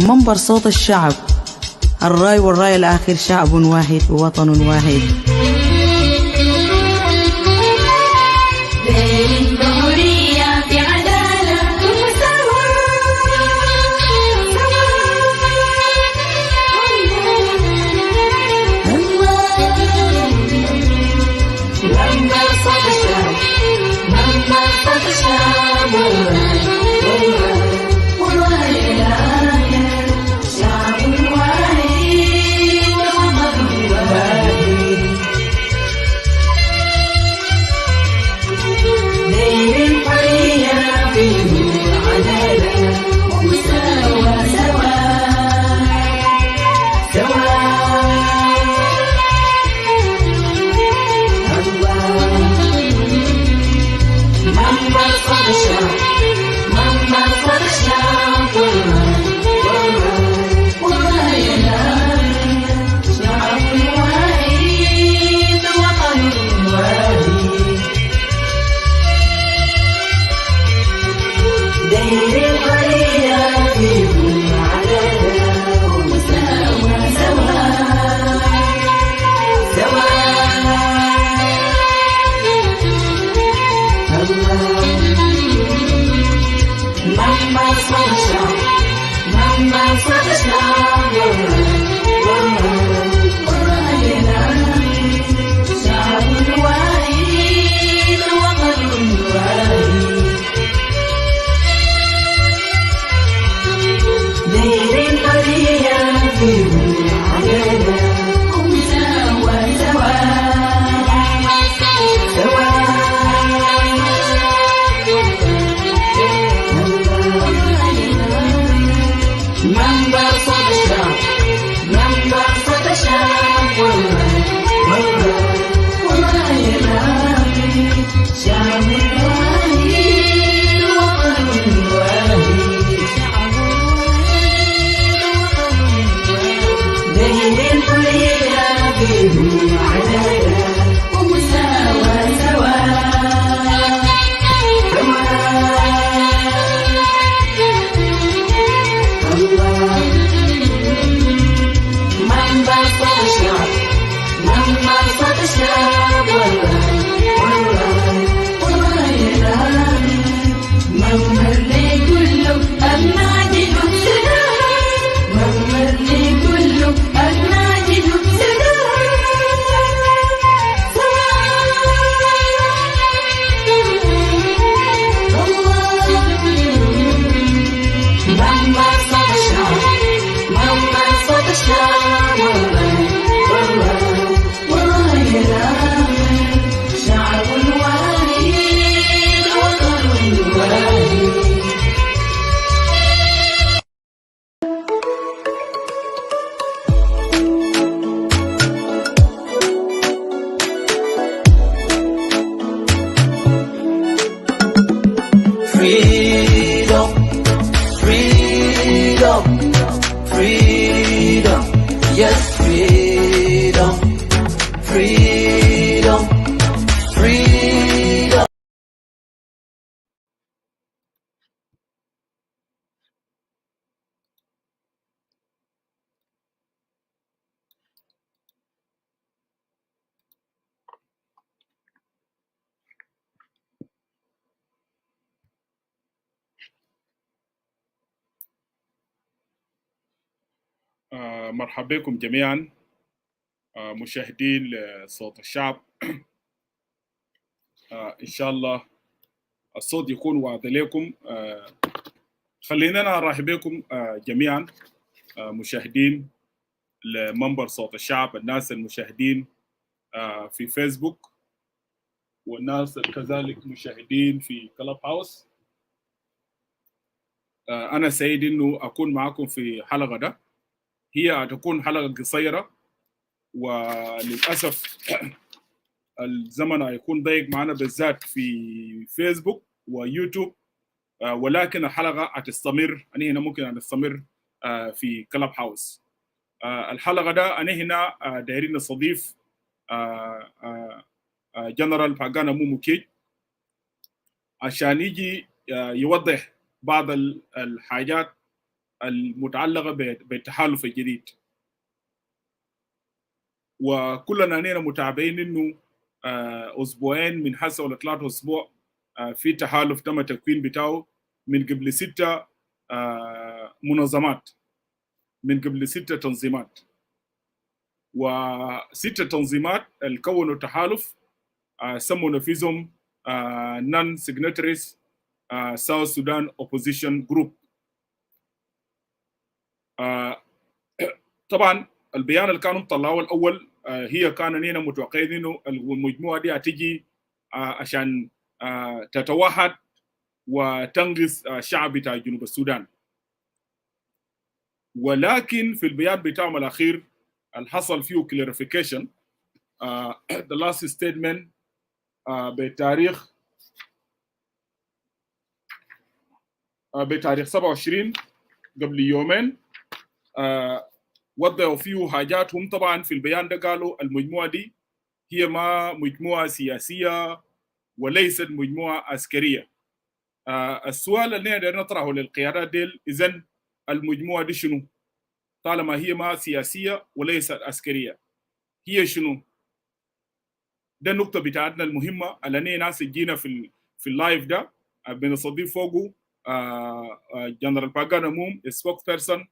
منبر صوت الشعب، الراي والراي الآخر، شعب واحد ووطن واحد. مرحبا بكم جميعا مشاهدين لصوت الشعب. إن شاء الله الصوت يكون واضح لكم. خلينا نرحب بكم جميعا مشاهدين لمنبر صوت الشعب، الناس المشاهدين في فيسبوك والناس كذلك مشاهدين في كلاب هاوس. أنا سعيد إنه أكون معكم في حلقة ده. هي تكون حلقة قصيرة وللأسف الزمن هيكون ضيق معنا بالذات في فيسبوك ويوتيوب، ولكن الحلقة هتستمر. أنا هنا ممكن نستمر في كلاب هاوس. الحلقة ده أنا هنا دايرين نستضيف جنرال باغان أموم عشان يجي يوضح بعض الحاجات المتعلقة بالتحالف الجديد. وكلنا هنا متابعين إنه أسبوعين من هسه ولا 3 أسبوع في تحالف تم التكوين بتاعه من قبل 6 منظمات، من قبل 6 تنظيمات، و6 تنظيمات اللي كونوا التحالف سموا نفسهم non signatories South Sudan Opposition Group. طبعا البيان اللي كانوا مطلعوه الاول هي كانوا هنا متوقعين انه المجموعه دي هتيجي عشان تتوحد وتنقذ الشعب بتاع جنوب السودان، ولكن في البيان بتاعهم الاخير اللي حصل فيه clarification the last statement بتاريخ 27 قبل يومين وضعوا فيه حاجاتهم. طبعا في البيان ده قالوا المجموعة دي هي ما مجموعة سياسية وليست مجموعة عسكرية. السؤال اللي نقدر نطرحه للقيادات ديل، إذن المجموعة دي شنو؟ طالما هي ما سياسية وليست عسكرية، هي شنو؟ ده النقطة بتاعتنا المهمة اللي ناس جينا في اللايف ده بنستضيف فوقه جنرال باغان أموم spokesperson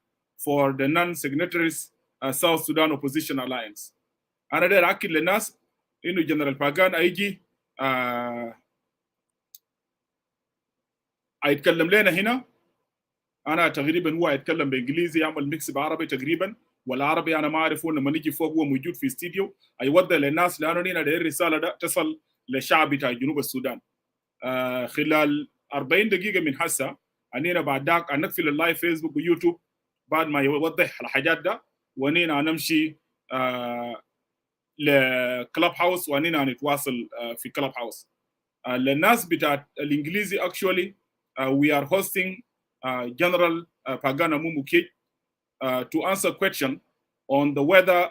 for the non-signatories South Sudan Opposition Alliance. أنا داير أكد للناس إنه جنرال باغان هيجي هيتكلم لنا هنا. أنا تقريبا هو هيتكلم بإنجليزي يعمل ميكس بعربي تقريبا، والعربي أنا ما أعرفه. لما نيجي فوق هو موجود في استديو هيوضح للناس، لأنه هنا داير الرسالة ده تصل للشعب بتاع جنوب السودان. خلال 40 دقيقة من هسه أنينا بعد ذاك هنقفل اللايف فيسبوك ويوتيوب بعد ما يوضح الحاجات ده، وانينا هنمشي لكلاب هاوس وانينا هنتواصل في كلاب هاوس. للناس بتاعت الانجليزي actually we are hosting General Pagan Amum to answer question on the whether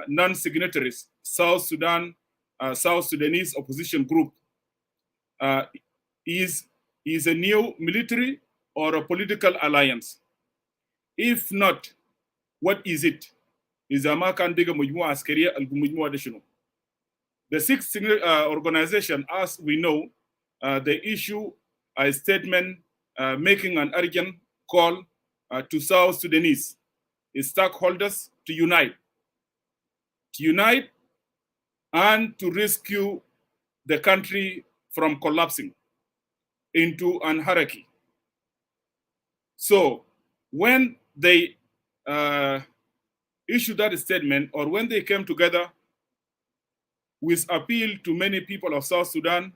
non-signatories South Sudanese opposition group is a new military or a political alliance. If not, what is it? إذا ما كان دقة مجموعة عسكرية المجموعة دي شنو؟ The sixth organization, as we know, they issue a statement making an urgent call to South Sudanese stakeholders to unite and to rescue the country from collapsing into an anarchy. So when they issued that statement, or when they came together with appeal to many people of South Sudan,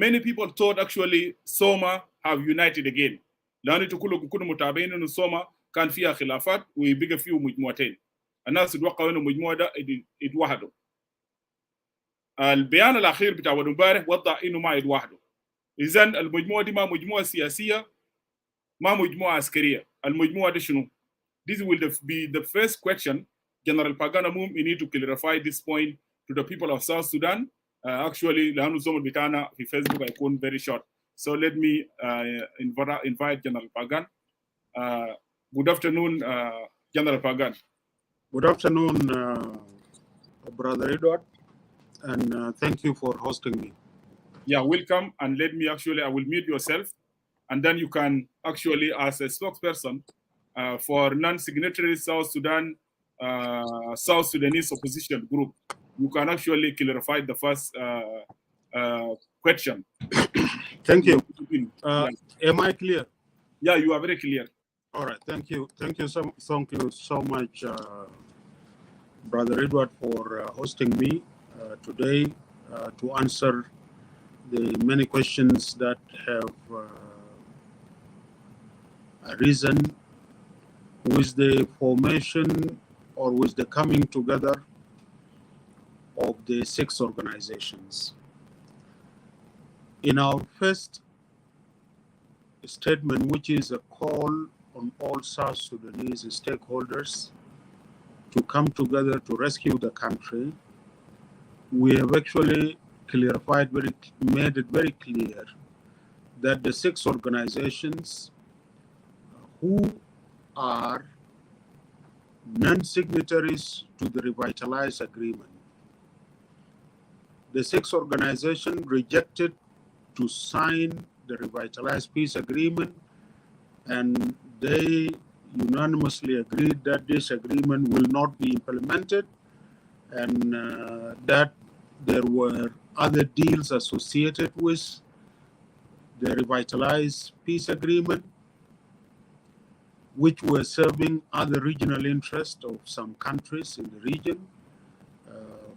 many people thought actually Soma have united again. لأن تقولوا كنا متابعين إنه سوما كان فيها خلافات ويبقى فيه مجموعتين. الناس يتوقعوا إنه المجموعة ده يتوحدوا. البيان الأخير بتاع امبارح وضح إنه ما يتوحدوا. إذن المجموعة دي ما مجموعة سياسية، ما مجموعة عسكرية. المجموعة دي شنو؟ This will be the first question. General Pagan Amum, you need to clarify this point to the people of South Sudan. Actually, لأنه زمن بتاعنا في Facebook هيكون very short. So let me invite General Pagan. Good afternoon, General Pagan. Good afternoon, Brother Edward, and thank you for hosting me. Yeah, welcome. And let me I will mute yourself, and then you can actually, as a spokesperson for non-signatory South Sudanese opposition group, you can actually clarify the first question. Thank you. Am I clear? Yeah, you are very clear. All right. Thank you. Thank you so much, Brother Edward, for hosting me today to answer the many questions that have arisen with the formation or with the coming together of the 6 organizations. In our first statement, which is a call on all South Sudanese stakeholders to come together to rescue the country, we have actually made it very clear that the 6 organizations who are non-signatories to the revitalized agreement. The 6 organizations rejected to sign the revitalized peace agreement, and they unanimously agreed that this agreement will not be implemented, and that there were other deals associated with the revitalized peace agreement, which were serving other regional interests of some countries in the region,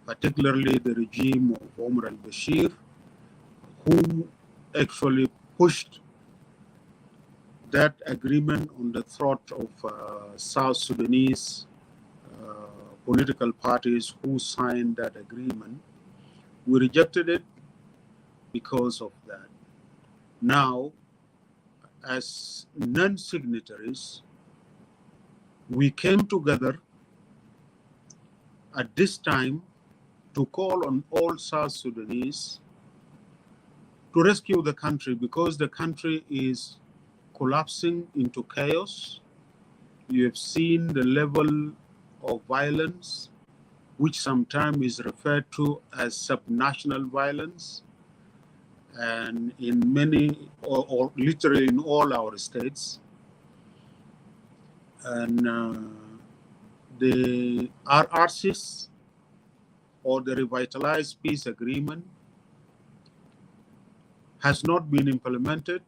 particularly the regime of Omar al-Bashir, who actually pushed that agreement on the throat of South Sudanese political parties who signed that agreement. We rejected it because of that. Now, as non-signatories, we came together at this time to call on all South Sudanese to rescue the country, because the country is collapsing into chaos. You have seen the level of violence, which sometimes is referred to as subnational violence, and in many, or literally in all our states. And the RRCs, or the Revitalized Peace Agreement, has not been implemented,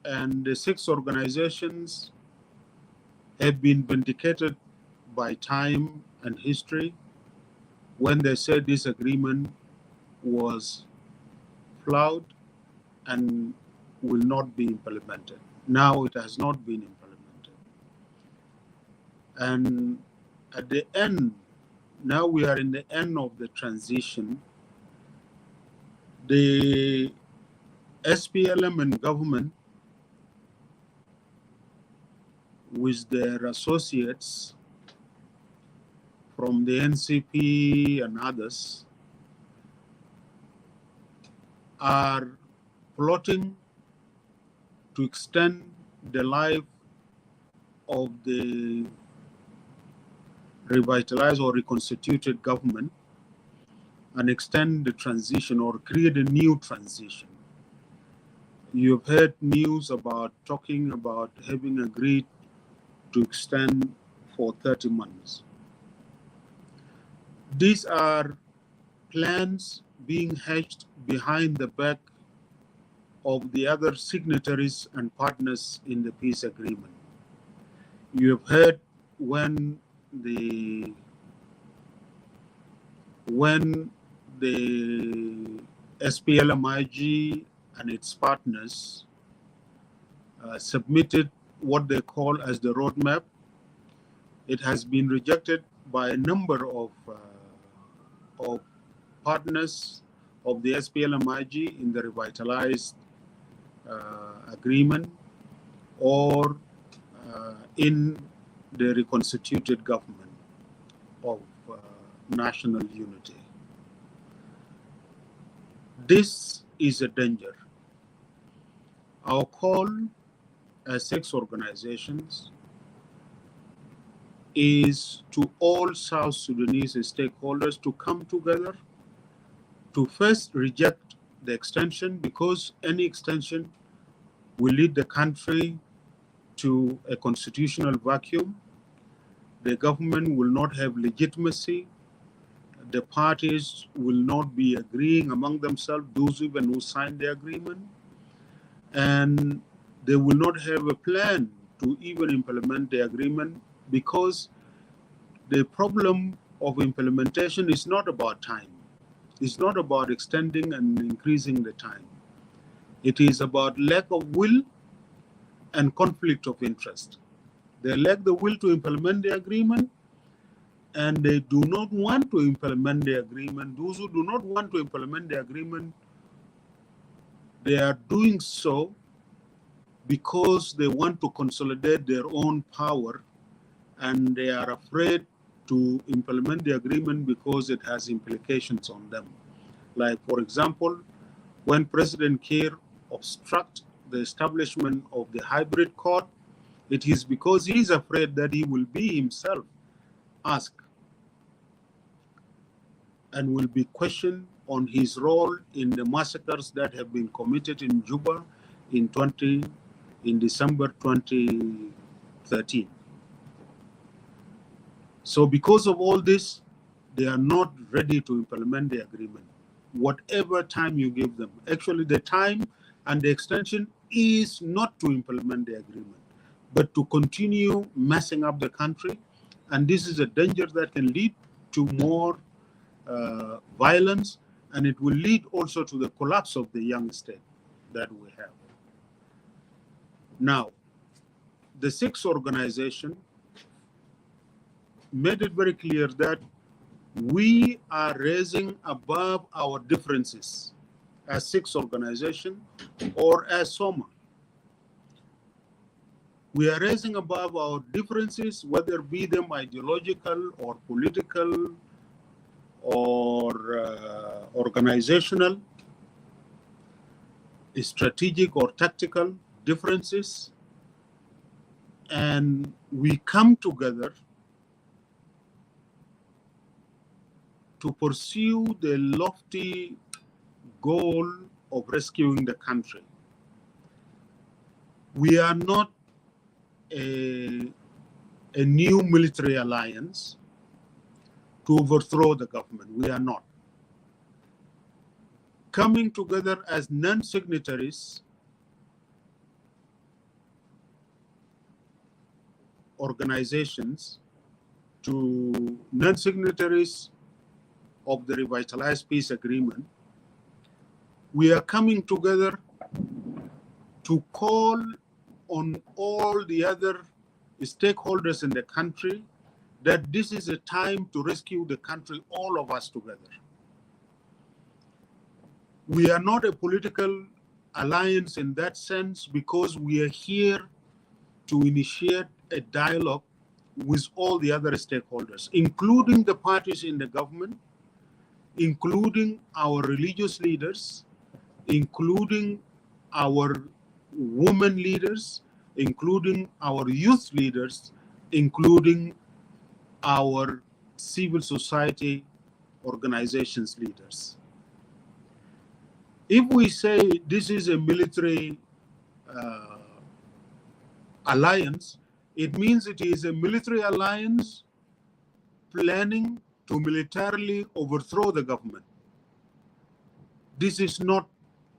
and the 6 organizations have been vindicated by time and history when they said this agreement was flawed and will not be implemented. Now it has not been implemented. And at the end, now we are in the end of the transition. The SPLM and government, with their associates from the NCP and others, are plotting to extend the life of the revitalized or reconstituted government and extend the transition or create a new transition. You've heard news about talking about having agreed to extend for 30 months. These are plans being hatched behind the back of the other signatories and partners in the peace agreement. You have heard when the SPLMIG and its partners submitted what they call as the roadmap, it has been rejected by a number of partners of the SPLMIG in the revitalized agreement or in the reconstituted government of national unity. This is a danger. Our call as 6 organizations is to all South Sudanese stakeholders to come together to first reject the extension, because any extension will lead the country to a constitutional vacuum. The government will not have legitimacy. The parties will not be agreeing among themselves, those even who signed the agreement, and they will not have a plan to even implement the agreement, because the problem of implementation is not about time. It's not about extending and increasing the time. It is about lack of will and conflict of interest. They lack the will to implement the agreement, and they do not want to implement the agreement. Those who do not want to implement the agreement, they are doing so because they want to consolidate their own power, and they are afraid to implement the agreement because it has implications on them. Like, for example, when President Kiir obstructed the establishment of the hybrid court, It is because he is afraid that he will be himself asked and will be questioned on his role in the massacres that have been committed in Juba in December 2013. So because of all this, they are not ready to implement the agreement, whatever time you give them. Actually, the time and the extension is not to implement the agreement, but to continue messing up the country. And this is a danger that can lead to more violence, and it will lead also to the collapse of the young state that we have. Now, the sixth organization made it very clear that we are raising above our differences as sixth organization or as SOMA. We are raising above our differences, whether be them ideological or political or organizational, strategic or tactical differences, and we come together to pursue the lofty goal of rescuing the country. We are not a new military alliance to overthrow the government. We are not. Coming together as non-signatories, organizations, to non-signatories of the revitalized peace agreement, we are coming together to call on all the other stakeholders in the country that this is a time to rescue the country, all of us together. We are not a political alliance in that sense because we are here to initiate a dialogue with all the other stakeholders, including the parties in the government, including our religious leaders, including our women leaders, including our youth leaders, including our civil society organizations leaders. If we say this is a military alliance, it means it is a military alliance planning to militarily overthrow the government. This is not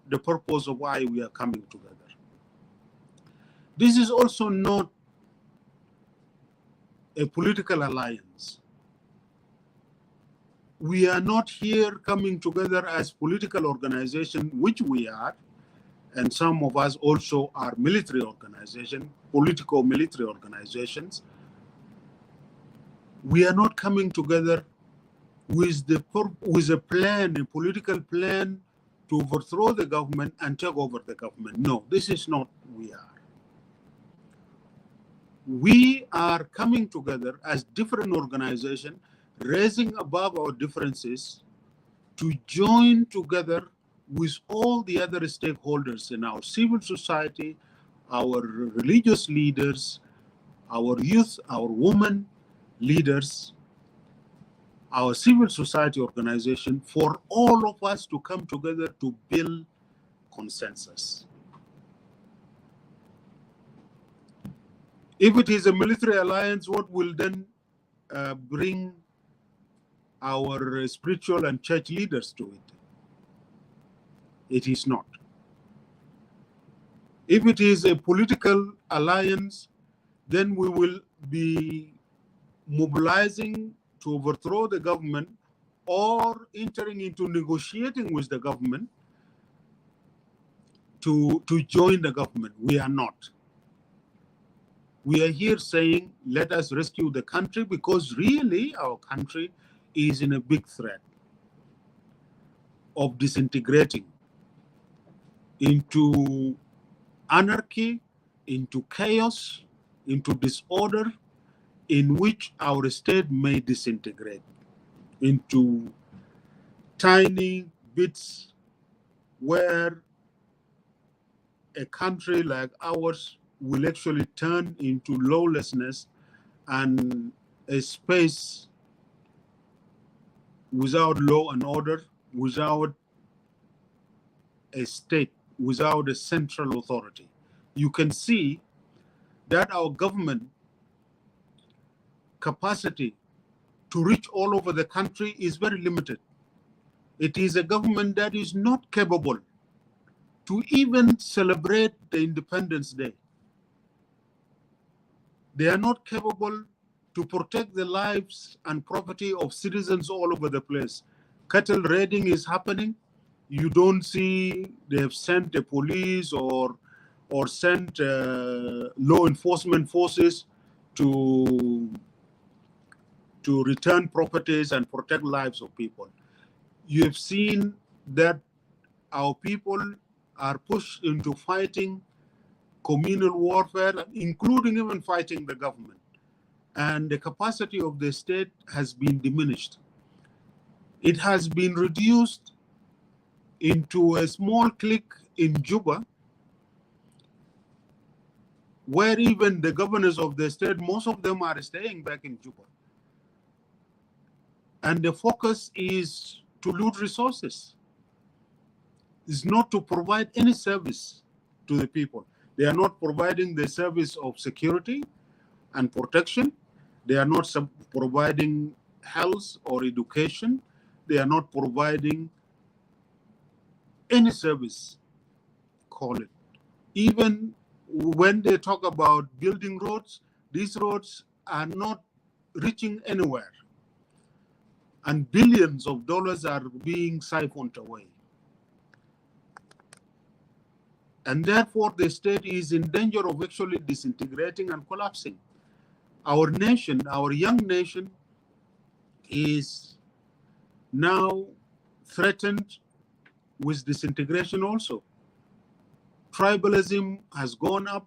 the purpose of why we are coming together. This is also not a political alliance. We are not here coming together as political organization, which we are, and some of us also are military organization, political military organizations. We are not coming together with a plan, a political plan to overthrow the government and take over the government. No, this is not what we are. We are coming together as different organizations, raising above our differences to join together with all the other stakeholders in our civil society, our religious leaders, our youth, our women leaders, our civil society organization, for all of us to come together to build consensus. If it is a military alliance, what will then bring our spiritual and church leaders to it? It is not. If it is a political alliance, then we will be mobilizing to overthrow the government or entering into negotiating with the government to join the government. We are not. We are here saying, let us rescue the country, because really our country is in a big threat of disintegrating into anarchy, into chaos, into disorder, in which our state may disintegrate into tiny bits where a country like ours will actually turn into lawlessness and a space without law and order, without a state, without a central authority. You can see that our government capacity to reach all over the country is very limited. It is a government that is not capable to even celebrate the Independence Day. They are not capable to protect the lives and property of citizens all over the place. Cattle raiding is happening. You don't see they have sent the police or sent law enforcement forces to return properties and protect lives of people. You have seen that our people are pushed into fighting communal warfare, including even fighting the government. And the capacity of the state has been diminished. It has been reduced into a small clique in Juba, where even the governors of the state, most of them are staying back in Juba. And the focus is to loot resources. It's not to provide any service to the people. They are not providing the service of security and protection. They are not providing health or education. They are not providing any service, call it. Even when they talk about building roads, these roads are not reaching anywhere. And billions of dollars are being siphoned away. And therefore, the state is in danger of actually disintegrating and collapsing. Our nation, our young nation, is now threatened with disintegration also. Tribalism has gone up,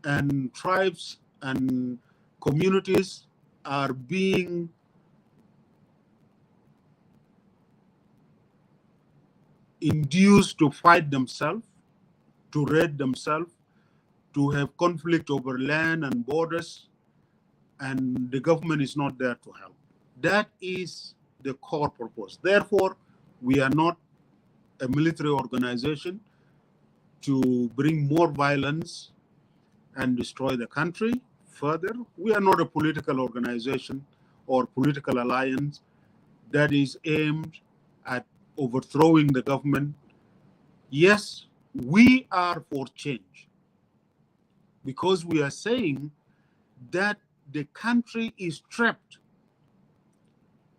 and tribes and communities are being induced to fight themselves, to raid themselves, to have conflict over land and borders, and the government is not there to help. That is the core purpose. Therefore, we are not a military organization to bring more violence and destroy the country further. We are not a political organization or political alliance that is aimed at overthrowing the government. Yes, we are for change because we are saying that the country is trapped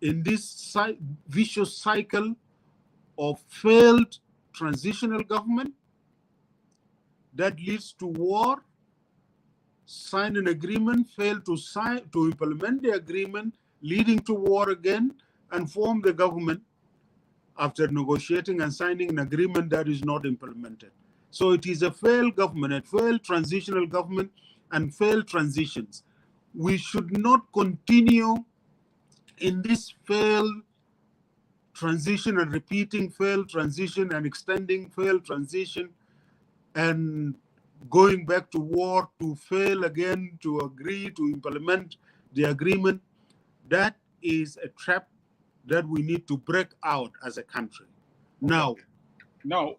in this vicious cycle of failed transitional government that leads to war, sign an agreement, fail to implement the agreement, leading to war again, and form the government after negotiating and signing an agreement that is not implemented. So it is a failed government, a failed transitional government, and failed transitions. We should not continue in this failed transition and repeating failed transition and extending failed transition and going back to war to fail again to agree to implement the agreement. That is a trap that we need to break out as a country. Now, yes.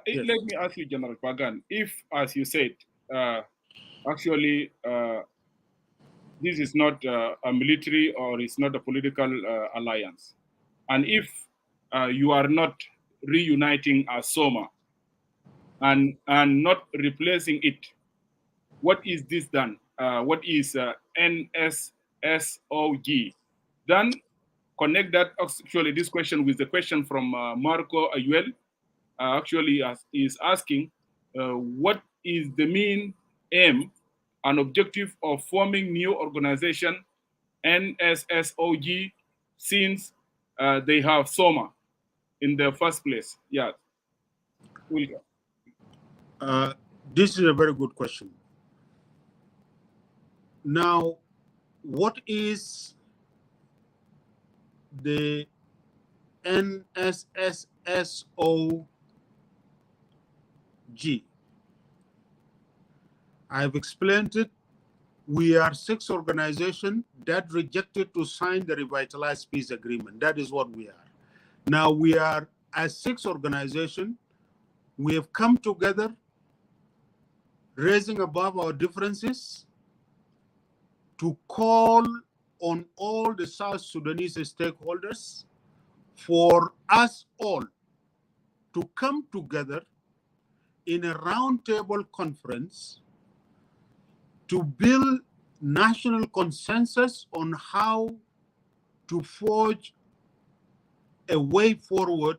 Let me ask you, General Pagan, if, as you said, actually this is not a military or it's not a political alliance, and if you are not reuniting as SOMA and not replacing it, what is this then? What is NSSOG? Then connect that actually this question with the question from Marco Ayuel. Actually is asking what is the main aim and objective of forming new organization NSSOG since they have SOMA in the first place? Yeah. This is a very good question. Now, what is the NSSOG? I've explained it. We are 6 organizations that rejected to sign the revitalized peace agreement. That is what we are. Now we are, as 6 organizations, we have come together, raising above our differences, to call on all the South Sudanese stakeholders for us all to come together in a roundtable conference to build national consensus on how to forge a way forward,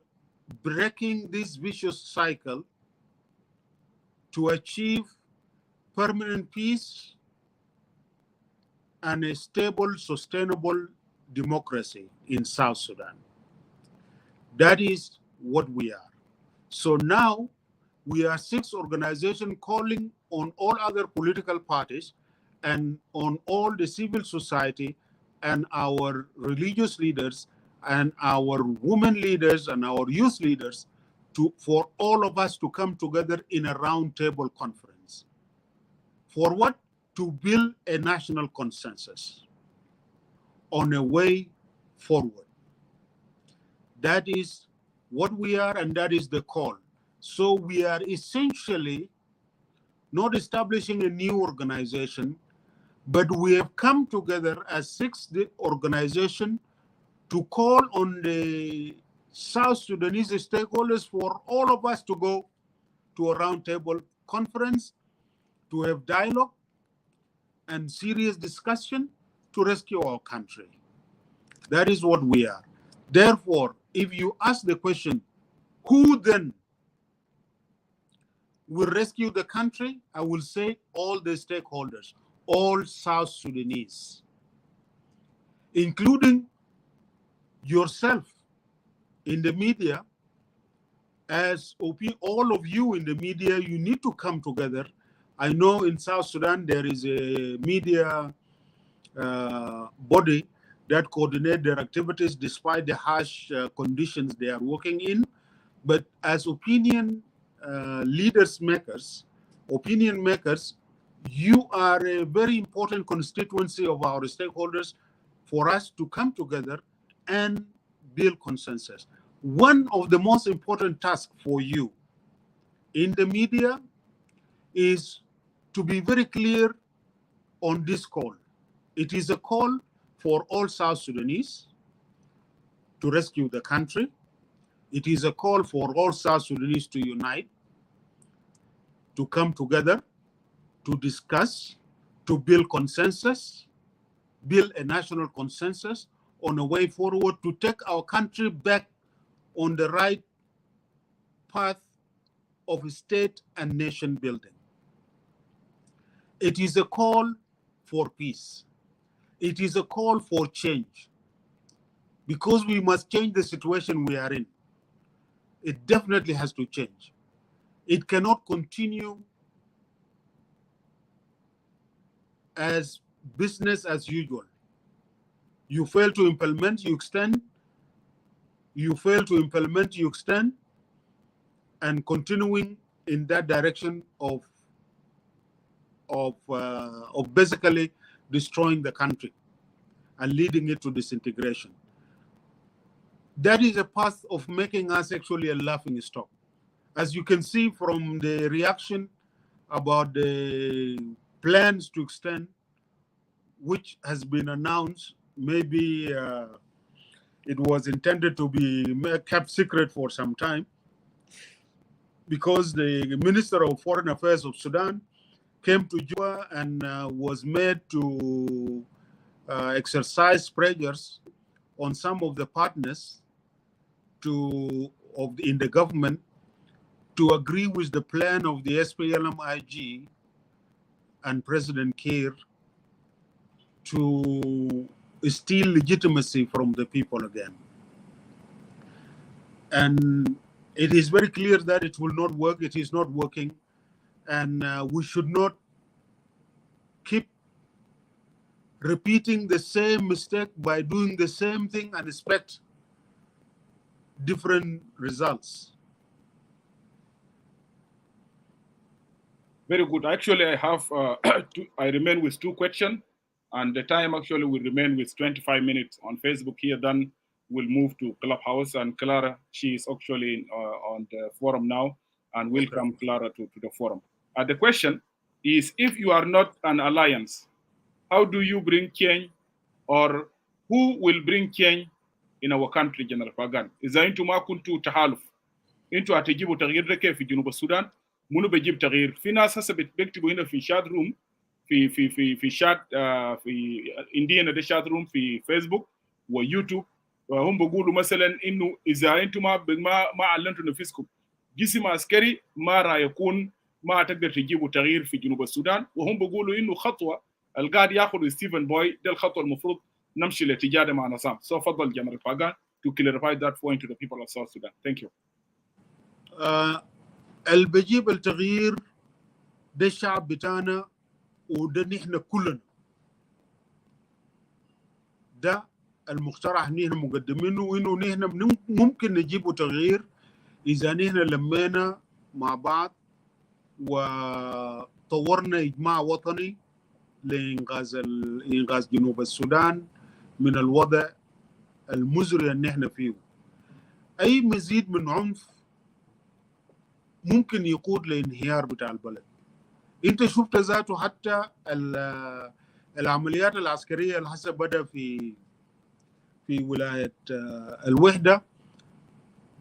breaking this vicious cycle to achieve permanent peace and a stable, sustainable democracy in South Sudan. That is what we are. So now we are 6 organizations calling on all other political parties and on all the civil society and our religious leaders and our women leaders and our youth leaders for all of us to come together in a roundtable conference. For what? To build a national consensus on a way forward. That is what we are, and that is the call. So we are essentially not establishing a new organization, but we have come together as 6 organizations to call on the South Sudanese stakeholders for all of us to go to a roundtable conference, to have dialogue and serious discussion to rescue our country. That is what we are. Therefore, if you ask the question, who then will rescue the country? I will say all the stakeholders, all South Sudanese, including yourself in the media. As all of you in the media, you need to come together. I know in South Sudan there is a media body that coordinate their activities despite the harsh conditions they are working in. But as opinion makers, you are a very important constituency of our stakeholders for us to come together and build consensus. One of the most important tasks for you in the media is to be very clear on this call. It is a call for all South Sudanese to rescue the country. It is a call for all South Sudanese to unite, to come together, to discuss, to build consensus, build a national consensus on a way forward to take our country back on the right path of state and nation building. It is a call for peace. It is a call for change, because we must change the situation we are in. It definitely has to change. It cannot continue as business as usual. You fail to implement, you extend. You fail to implement, you extend, and continuing in that direction of basically destroying the country and leading it to disintegration. That is a path of making us actually a laughing stock. As you can see from the reaction about the plans to extend, which has been announced, maybe it was intended to be kept secret for some time, because the Minister of Foreign Affairs of Sudan came to Juba and was made to exercise pressures on some of the partners in the government to agree with the plan of the SPLM-IG and President Kiir to steal legitimacy from the people again. And it is very clear that it will not work. It is not working. And we should not keep repeating the same mistake by doing the same thing and expect different results. Very good. Actually, I have I remain with 2 questions, and the time actually will remain with 25 minutes on Facebook here. Then we'll move to Clubhouse, and Clara, she is actually on the forum now, and welcome Clara to the forum. The question is, if you are not an alliance, how do you bring change, or who will bring change in our country, General Pagan? إذا أنتم ما كنتوا تحالف، أنتوا هتجيبوا تغيير ده كيف في جنوب السودان؟ منو بيجيب تغيير؟ في ناس هسه بيكتبوا هنا في شات روم، في شات في اندينا ده شات روم في فيسبوك ويوتيوب، وهم بيقولوا مثلا انه اذا انتم ما علمتوا نفسكم جسم عسكري ما راح يكون، ما تقدر تجيبوا تغيير في جنوب السودان. وهم بيقولوا انه خطوه القاعد ياخذ ستيفن بوي ده الخطوه المفروض نمشي لتجاره مع نظام. So فضل جنرال باغان to clarify that point to the people of South Sudan. Thank you. اللي بيجيب التغيير ده الشعب بتاعنا، وده نحن كلنا، ده المقترح نحن مقدمينه، وانه نحن ممكن نجيبه تغيير اذا نحن لمينا مع بعض وطورنا اجماع وطني لانقاذ جنوب السودان من الوضع المزري اللي نحن فيه. اي مزيد من عنف ممكن يقود لانهيار بتاع البلد. انت شفت ذاته حتى العمليات العسكريه اللي هسه بدا في ولايه الوحده،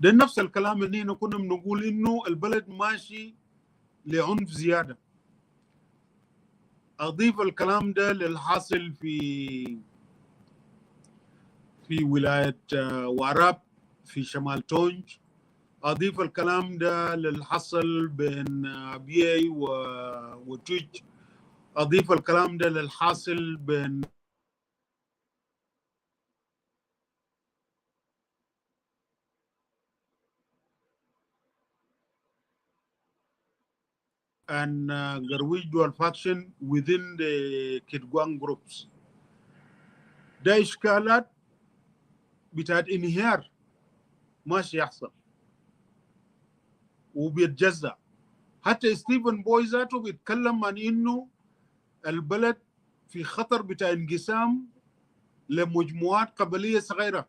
ده نفس الكلام اللي هنا كنا بنقول انه البلد ماشي لعنف زياده. اضيف الكلام ده للحاصل في ولايه واراب في شمال تونج، اضيف الكلام ده للحصل بين بيي وتوج، اضيف الكلام ده للحاصل بين and Garwij dual faction within the Kitgwang groups. ده إشكالات بتاعت انهيار ماشي يحصل وبيتجزأ. حتى ستيفن بوي ذاته بيتكلم عن إنه البلد في خطر بتاع انقسام لمجموعات قبلية صغيرة.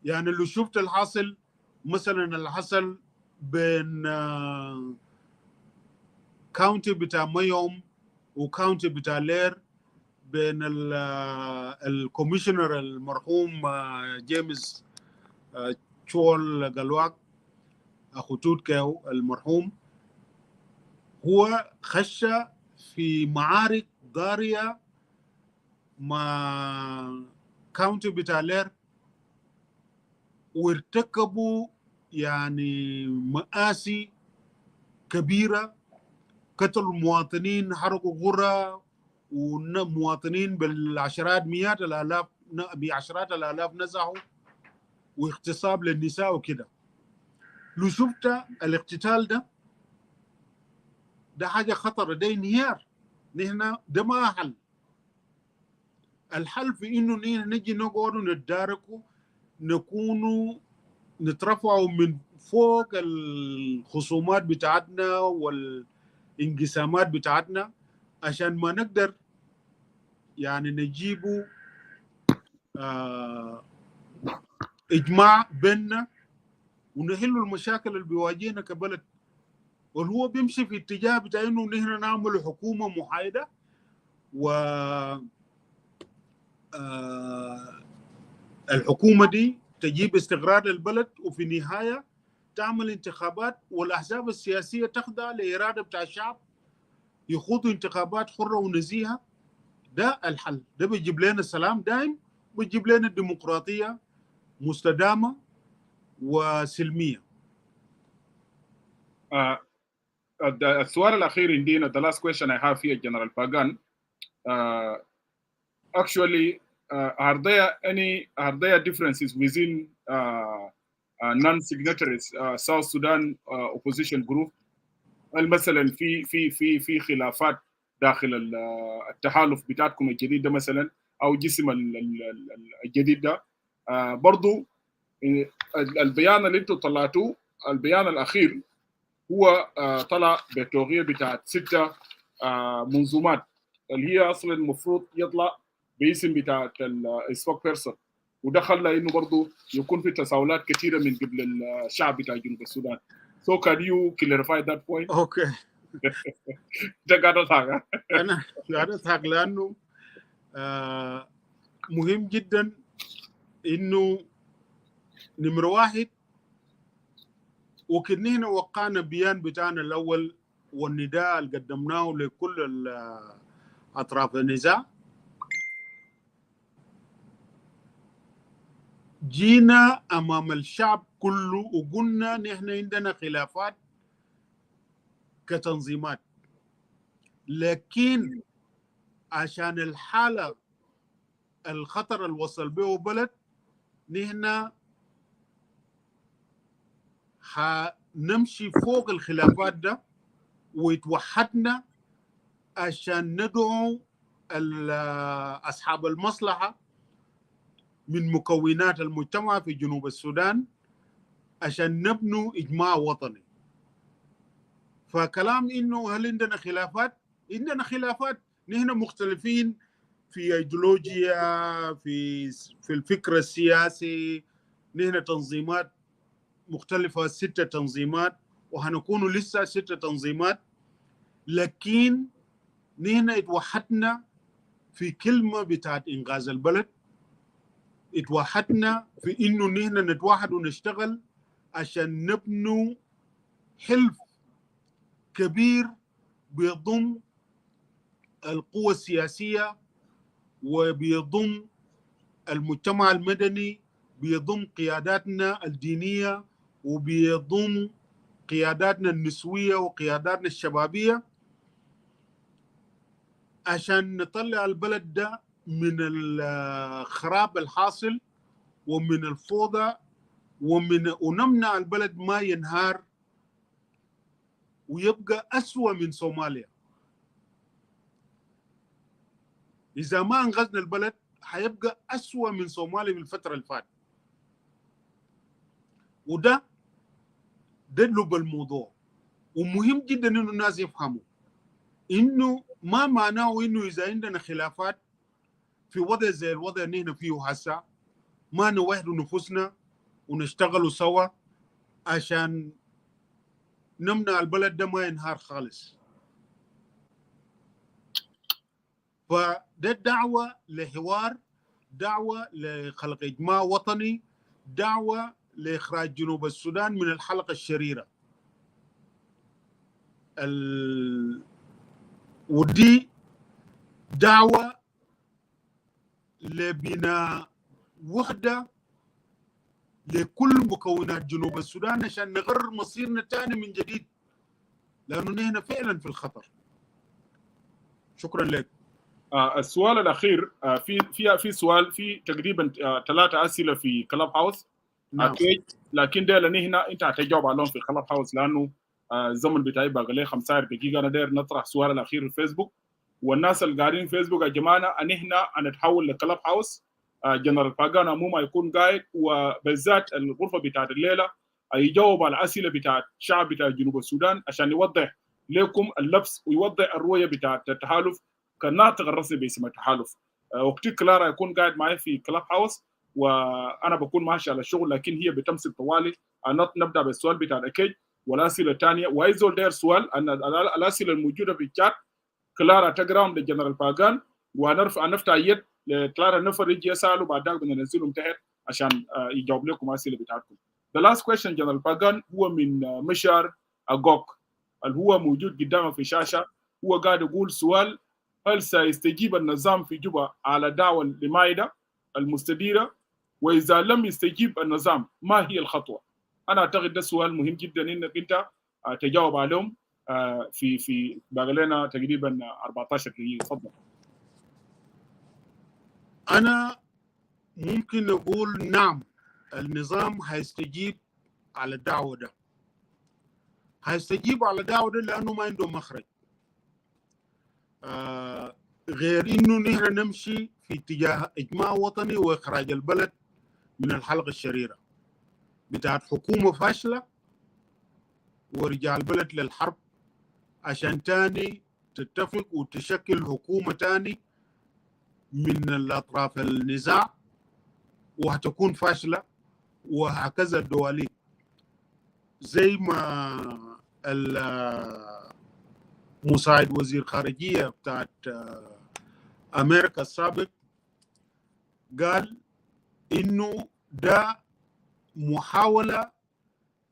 يعني اللي شفت الحاصل مثلا اللي حصل بين كاونتي بتاع ميوم وكاونتي بتاع لير، بين الكوميشنر المرحوم جيمس تشول قلواق اخو توتكاو المرحوم، هو خش في معارك ضارية مع كاونتي بتاع لير، وارتكبوا يعني مآسي كبيرة، قتلوا مواطنين، حرقوا قرى، ومواطنين بالعشرات مئات الآلاف بعشرات الآلاف نزحوا، واغتصاب للنساء وكده. لو شفت الاقتتال ده حاجة خطرة، ده انهيار. نحن ده ما حل. الحل في انه نحن نجي نقعد ونتداركوا، نكونوا نترفعوا من فوق الخصومات بتاعتنا والانقسامات بتاعتنا، عشان ما نقدر يعني نجيبوا إجماع بيننا ونحلوا المشاكل اللي بيواجهنا كبلد. والهو بيمشي في اتجاه بتاع إنه نحن نعمل حكومة محايدة، و الحكومة دي تجيب استقرار للبلد، وفي النهاية تعمل انتخابات، والأحزاب السياسية تخضع لإرادة بتاع الشعب، يخوضوا انتخابات حرة ونزيهة. ده الحل، ده بيجيب لنا السلام دائم، بيجيب لنا الديمقراطية مستدامة وسلمية. السؤال الأخير عندنا, the last question I have here, General Pagan, actually, are there differences within non-signatories South Sudan opposition group? مثلا في خلافات داخل التحالف بتاعتكم الجديد ده مثلا، او جسم الجديد ده. برضو البيان اللي انتم طلعتوه البيان الأخير هو طلع بالتوقيع بتاعت 6 منظومات اللي هي أصلا المفروض يطلع باسم بتاعت السبوك بيرسون، وده خلى إنه برضه يكون في تساؤلات كثيرة من قبل الشعب بتاع جنوب السودان. So can you clarify that point? اوكي. ده قاعد أضحك. انا قاعد اضحك لانه مهم جدا انه نمرة واحد وكنا هنا وقعنا بيان بتاعنا الاول والنداء اللي قدمناه لكل اطراف النزاع. جينا امام الشعب كله وقلنا نحن عندنا خلافات كتنظيمات، لكن عشان الحالة الخطر اللي وصل به بلد نحن حنمشي فوق الخلافات ده ويتوحدنا عشان ندعو أصحاب المصلحة من مكونات المجتمع في جنوب السودان عشان نبنوا إجماع وطني. فكلام إنه هل عندنا خلافات؟ عندنا خلافات، نحن مختلفين في ايديولوجيا، في الفكر السياسي، نحن تنظيمات مختلفة 6 تنظيمات وهنكونوا لسه 6 تنظيمات، لكن نحن اتوحدنا في كلمة بتاعت إنقاذ البلد، اتوحدنا في إنه نحن نتوحد ونشتغل عشان نبنوا حلف كبير بيضم القوى السياسية وبيضم المجتمع المدني، بيضم قياداتنا الدينية وبيضم قياداتنا النسوية وقياداتنا الشبابية عشان نطلع البلد ده من الخراب الحاصل ومن الفوضى ونمنع البلد ما ينهار ويبقى أسوأ من صوماليا. إذا ما أنقذنا البلد حيبقى أسوأ من صوماليا في الفترة اللي فاتت. وده لب الموضوع، ومهم جدا إنه الناس يفهموا إنه ما معناه إنه إذا عندنا خلافات في وضع زي الوضع اللي نحن فيه هسه ما نوحد نفوسنا ونشتغلوا سوا عشان نمنع البلد ده ما ينهار خالص. فده دعوة لحوار، دعوة لخلق إجماع وطني، دعوة لإخراج جنوب السودان من الحلقة الشريرة. ودي دعوة لبناء وحدة لكل مكونات جنوب السودان عشان نغير مصيرنا تاني من جديد، لأنه نحن فعلا في الخطر. شكرا لك. السؤال الأخير في سؤال في تقريبا 3 أسئلة في كلاب هاوس. نعم. لكن ده لأن هنا أنت هتجاوب عليهم في كلاب هاوس لأنه الزمن بتاعي باقي لي 15 دقيقة. أنا داير نطرح السؤال الأخير في فيسبوك، والناس اللي قاعدين في فيسبوك يا جماعة أن هنا هنتحول لكلاب هاوس. جنرال باغان أموم هيكون قاعد، وبالذات الغرفة بتاعت الليلة هيجاوب على الأسئلة بتاعت الشعب بتاع جنوب السودان عشان يوضح لكم اللبس ويوضح الرؤية بتاعت التحالف كالناطق الرسمي باسم التحالف. وقتي كلارا يكون قاعد معي في كلاب هاوس وانا بكون ماشي على الشغل، لكن هي بتمسك طوالي. نبدا بالسؤال بتاع الاكيد والاسئله الثانيه، وايزول داير سؤال ان الاسئله الموجوده في الشات كلارا تقراهم للجنرال باغان ونفتح يد لكلارا نفر يجي يسالوا بعد ذلك بننزلهم تحت عشان يجاوب لكم الاسئله بتاعتكم. The last question جنرال باغان هو من مشار أغوك اللي هو موجود قدامك في الشاشه. هو قاعد يقول سؤال: هل سيستجيب النظام في جوبا على دعوة المائدة المستديرة؟ وإذا لم يستجيب النظام ما هي الخطوة؟ أنا أعتقد ده سؤال مهم جدا إنك أنت تجاوب عليهم في باقي لنا تقريبا 14 دقيقة. تفضل. أنا ممكن أقول نعم، النظام هيستجيب على الدعوة ده. هيستجيب على الدعوة ده لأنه ما عنده مخرج غير إنه نحن نمشي في اتجاه إجماع وطني وإخراج البلد من الحلقة الشريرة بتاعت حكومة فاشلة ورجال بلد للحرب عشان تاني تتفق وتشكل حكومة تاني من الأطراف النزاع وهتكون فاشلة، وهكذا الدواليب زي ما مساعد وزير خارجية بتاعت أمريكا السابق قال إنه ده محاولة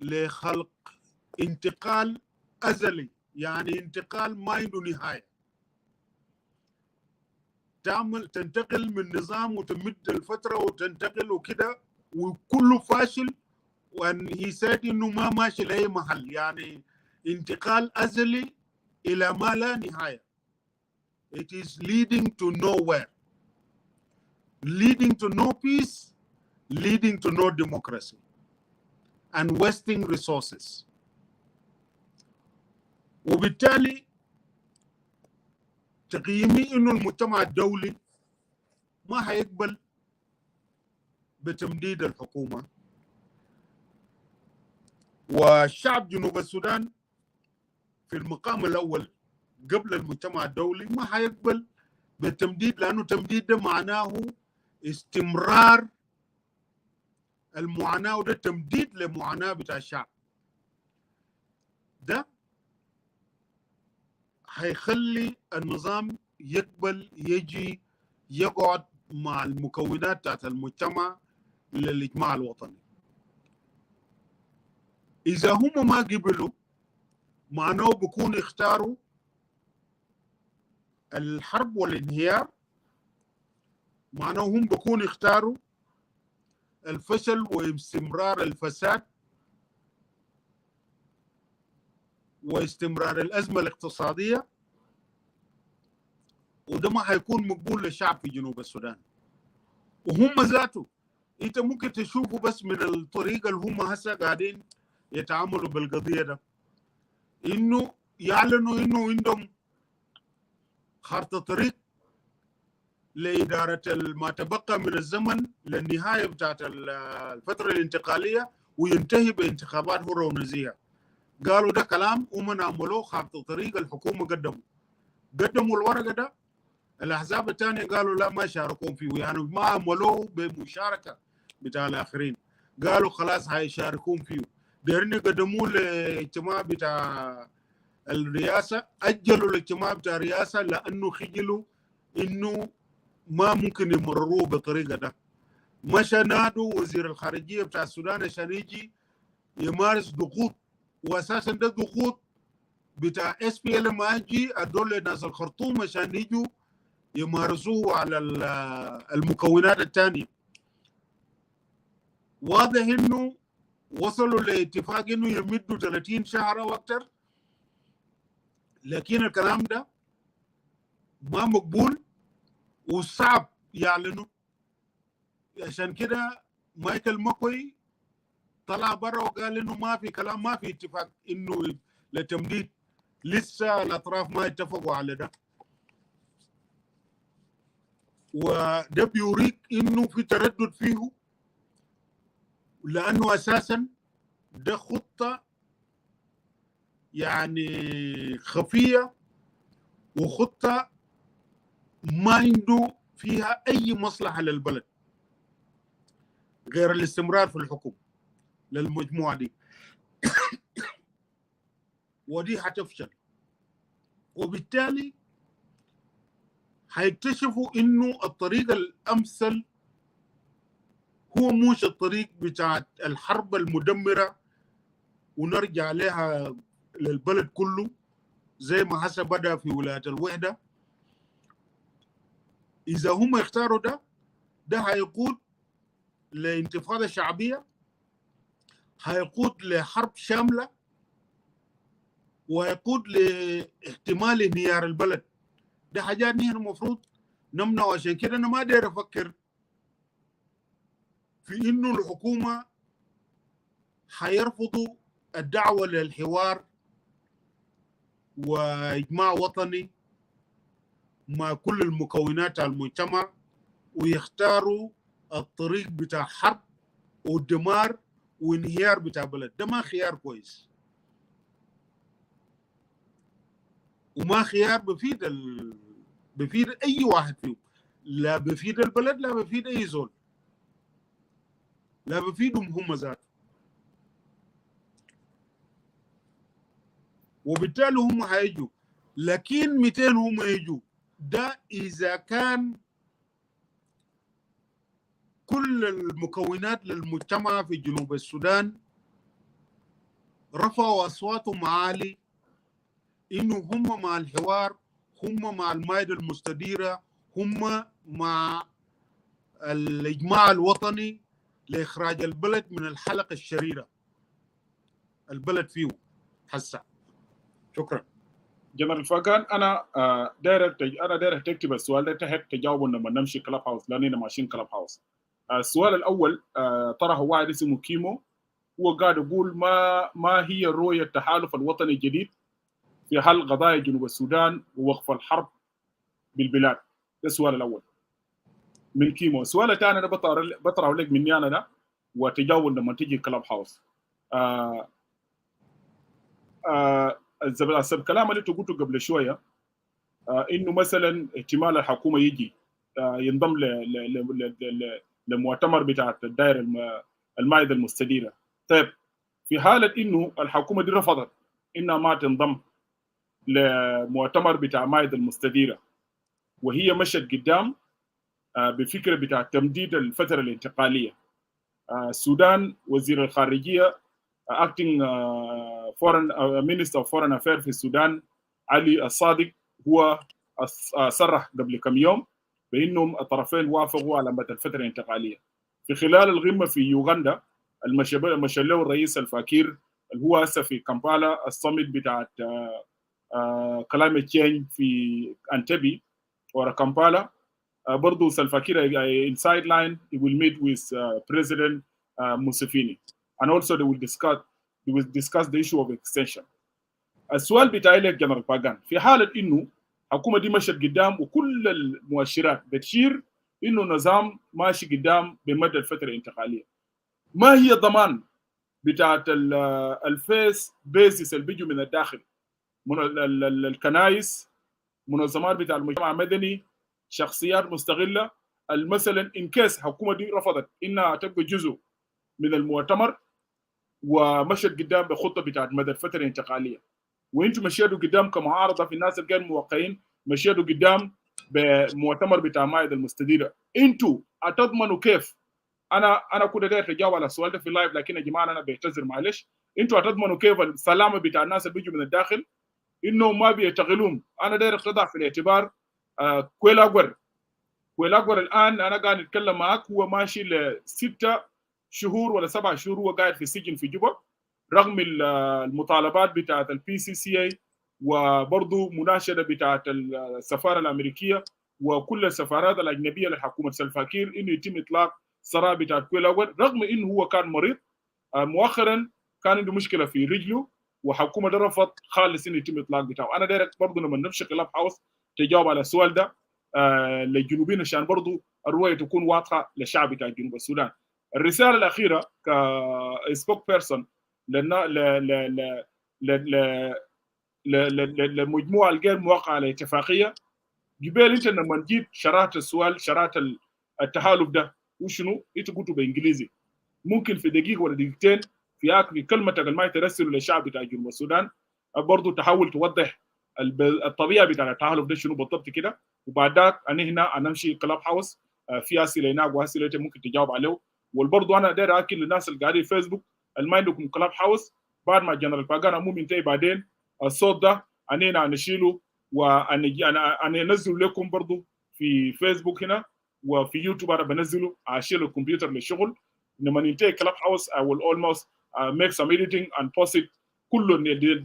لخلق انتقال أزلي، يعني انتقال ما عنده نهاية، تنتقل من نظام وتمد الفترة وتنتقل وكده وكله فاشل، وأن يساعد إنه ما ماشي لأي محل، يعني انتقال أزلي إلى ما لا نهاية. It is leading to nowhere, leading to no peace, leading to no democracy and wasting resources. وبالتالي تقييمي إنه المجتمع الدولي ما هيقبل بتمديد الحكومة، والشعب جنوب السودان في المقام الأول قبل المجتمع الدولي ما هيقبل بالتمديد، لأنه التمديد ده معناه استمرار المعاناة، وده تمديد لمعاناة بتاع الشعب. ده هيخلي النظام يقبل يجي يقعد مع المكونات بتاعت المجتمع للإجماع الوطني. إذا هم ما قبلوا معناه بكون اختاروا الحرب والانهيار، معناه هم بكون اختاروا الفشل واستمرار الفساد واستمرار الأزمة الاقتصادية، وده ما هيكون مقبول للشعب في جنوب السودان. وهم ذاته انت ممكن تشوفوا بس من الطريقة اللي هم هسه قاعدين يتعاملوا بالقضية ده، انه يعلنوا انه عندهم خارطة طريق لإدارة ما تبقى من الزمن للنهاية بتاعت الفترة الانتقالية وينتهي بانتخابات حرة ونزيهة. قالوا ده كلام ومن عملوه خارطة طريق، الحكومة قدموا الورقة ده، الأحزاب الثانية قالوا لا ما شاركون فيه، يعني ما عملوه بمشاركة بتاع الآخرين، قالوا خلاص هيشاركون فيه. دارين قدموه لاجتماع بتاع الرئاسة، أجلوا الاجتماع بتاع الرئاسة لأنه خجلوا إنه ما ممكن يمرروه بطريقة ده. مشى نادوا وزير الخارجية بتاع السودان عشان يجي يمارس ضغوط، وأساسا ده ضغوط بتاع M.P.Alliance أدول ناس الخرطوم عشان يجوا يمارسوه على المكونات الثانية. واضح إنه وصلوا لاتفاق إنه يمدوا 30 شهر أو أكثر، لكن الكلام ده ما مقبول وصعب يعلنوا. عشان كده مايكل مكوي طلع برا وقال إنه ما في كلام، ما في اتفاق إنه لتمديد، لسه الأطراف ما اتفقوا على ده. وده بيوريك إنه في تردد فيه، لأنه أساسا ده خطة يعني خفية وخطة ما عنده فيها أي مصلحة للبلد غير الاستمرار في الحكم للمجموعة دي. ودي هتفشل، وبالتالي هيكتشفوا إنه الطريق الأمثل هو مش الطريق بتاع الحرب المدمرة ونرجع لها للبلد كله زي ما هسه بدأ في ولاية الوحدة. إذا هم اختاروا ده هيقود لانتفاضة شعبية، هيقود لحرب شاملة، وهيقود لاحتمال انهيار البلد. ده حاجات نحن المفروض نمنع. عشان كده أنا ما داير أفكر في إنه الحكومة هيرفضوا الدعوة للحوار وإجماع وطني مع كل المكونات المجتمع ويختاروا الطريق بتاع حرب ودمار وانهيار بتاع بلد. ده ما خيار كويس. وما خيار بفيد اي واحد فيهم، لا بفيد البلد لا بفيد اي زول، لا بفيدهم هم ذات. وبالتالي هم هيجوا، لكن 200 هم يجوا، ده اذا كان كل المكونات للمجتمع في جنوب السودان رفعوا اصواتهم عالي انه هم مع الحوار، هم مع المائده المستديره، هم مع الاجماع الوطني لاخراج البلد من الحلقه الشريره البلد فيه هسه. شكرا. جنرال فاغان، انا داير تكتب السؤال ده تحت تجاوبه لما نمشي كلاب هاوس، لاننا ماشيين كلاب هاوس. السؤال الاول طرحه واحد اسمه كيمو، هو قاعد يقول ما هي رؤيه التحالف الوطني الجديد في حل قضايا جنوب السودان ووقف الحرب بالبلاد. ده السؤال الاول من كيمو. السؤال الثاني انا بطرحه لك مني انا ده وتجاوب لما تيجي كلاب هاوس. حسب كلام اللي قلته قبل شويه انه مثلا احتمال الحكومه يجي ينضم لمؤتمر بتاع الدائره المائده المستديره. طيب في حاله انه الحكومه دي رفضت انها ما تنضم لمؤتمر بتاع مائده المستديره وهي مشت قدام بفكره بتاع تمديد الفتره الانتقاليه، السودان وزير الخارجيه acting foreign minister of foreign affairs في السودان علي الصادق هو صرح قبل كم يوم بانهم الطرفين وافقوا على مدى الفتره الانتقاليه. في خلال القمه في يوغندا المشى له الرئيس الفاكير اللي هو هسه في كامبالا الصمت بتاعت كلايمت تشينج في انتبي ورا كامبالا. برضه سلفاكير in sideline he will meet with President Museveni and also they will discuss the issue of extension. السؤال بتاعي لك جنرال باغان، في حاله انه الحكومه دي مشت قدام وكل المؤشرات بتشير انه نظام ماشي قدام بمدى الفتره الانتقاليه، ما هي ضمان بتاعت الفيس بيزس اللي بيجوا من الداخل، من الكنائس، منظمات بتاع المجتمع المدني، شخصيات مستغله، مثلا ان كيس الحكومه دي رفضت انها تبقى جزء من المؤتمر ومشت قدام بخطه بتاعت مدى الفتره الانتقاليه، وانتم مشيتوا قدام كمعارضه في الناس الغير موقعين، مشيتوا قدام بمؤتمر بتاع مائده المستديره، انتم هتضمنوا كيف؟ انا كنت داير اتجاوب على السؤال ده في اللايف، لكن يا جماعه انا بعتذر معلش. انتم هتضمنوا كيف السلامه بتاع الناس اللي بيجوا من الداخل انهم ما بيشتغلون؟ انا داير اخضع في الاعتبار كويلاغور الان انا قاعد اتكلم معك هو ماشي ل6 شهور ولا 7 شهور هو قاعد في السجن في جوبا رغم المطالبات بتاعت PCCA وبرضه مناشده بتاعت السفاره الامريكيه وكل السفارات الاجنبيه لحكومه سلفاكير انه يتم اطلاق سراء بتاعت كويلاغور رغم انه هو كان مريض. مؤخرا كان عنده مشكله في رجله وحكومه ده رفض خالص انه يتم اطلاق بتاعه. انا داير برضه لما نمشي كلاب هاوس تجاوب على السؤال ده للجنوبيين عشان برضه الرؤيه تكون واضحه للشعب بتاع جنوب السودان. الرساله الاخيره كسبوك بيرسون للمجموعه الغير موقعه على اتفاقيه، قبل انت لما جيت شرحت السؤال شرحت التحالف ده وشنو انت قلته بالانجليزي، ممكن في دقيقه ولا دقيقتين في كلمتك اللي ما ترسله للشعب بتاع جنوب السودان برضه تحاول توضح الطبيعه بتاع التحالف ده شنو بالضبط كده، وبعد ذاك انا هنا نمشي كلاب هاوس في اسئله هناك واسئله انت ممكن تجاوب عليه. وبرضه انا داير اكد للناس اللي قاعدين في فيسبوك اللي ما عندكم كلاب هاوس بعد ما جنرال باغان اموم ينتهي بعدين الصوت ده انا نشيله وانا انزل لكم برضه في فيسبوك هنا وفي يوتيوب انا بنزله اشيل الكمبيوتر للشغل. لما ننتهي كلاب هاوس I will almost make some editing and post it كله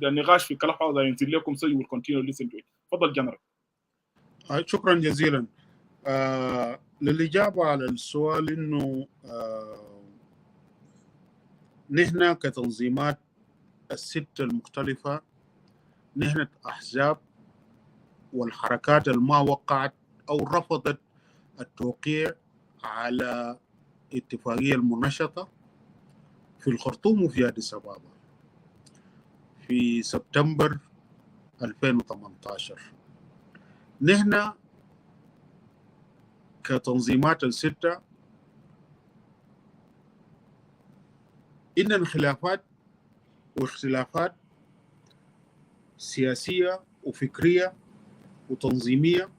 النقاش في كلاب هاوس هينزل لكم so you will continue listen to it. تفضل جنرال. شكرا جزيلا. للإجابة على السؤال إنه نحن كتنظيمات ال6 المختلفة نحن أحزاب والحركات الما وقعت أو رفضت التوقيع على اتفاقية المنشطة في الخرطوم وفي أديس أبابا في سبتمبر 2018. نحن كتنظيمات الستة إننا خلافات واختلافات سياسية وفكرية وتنظيمية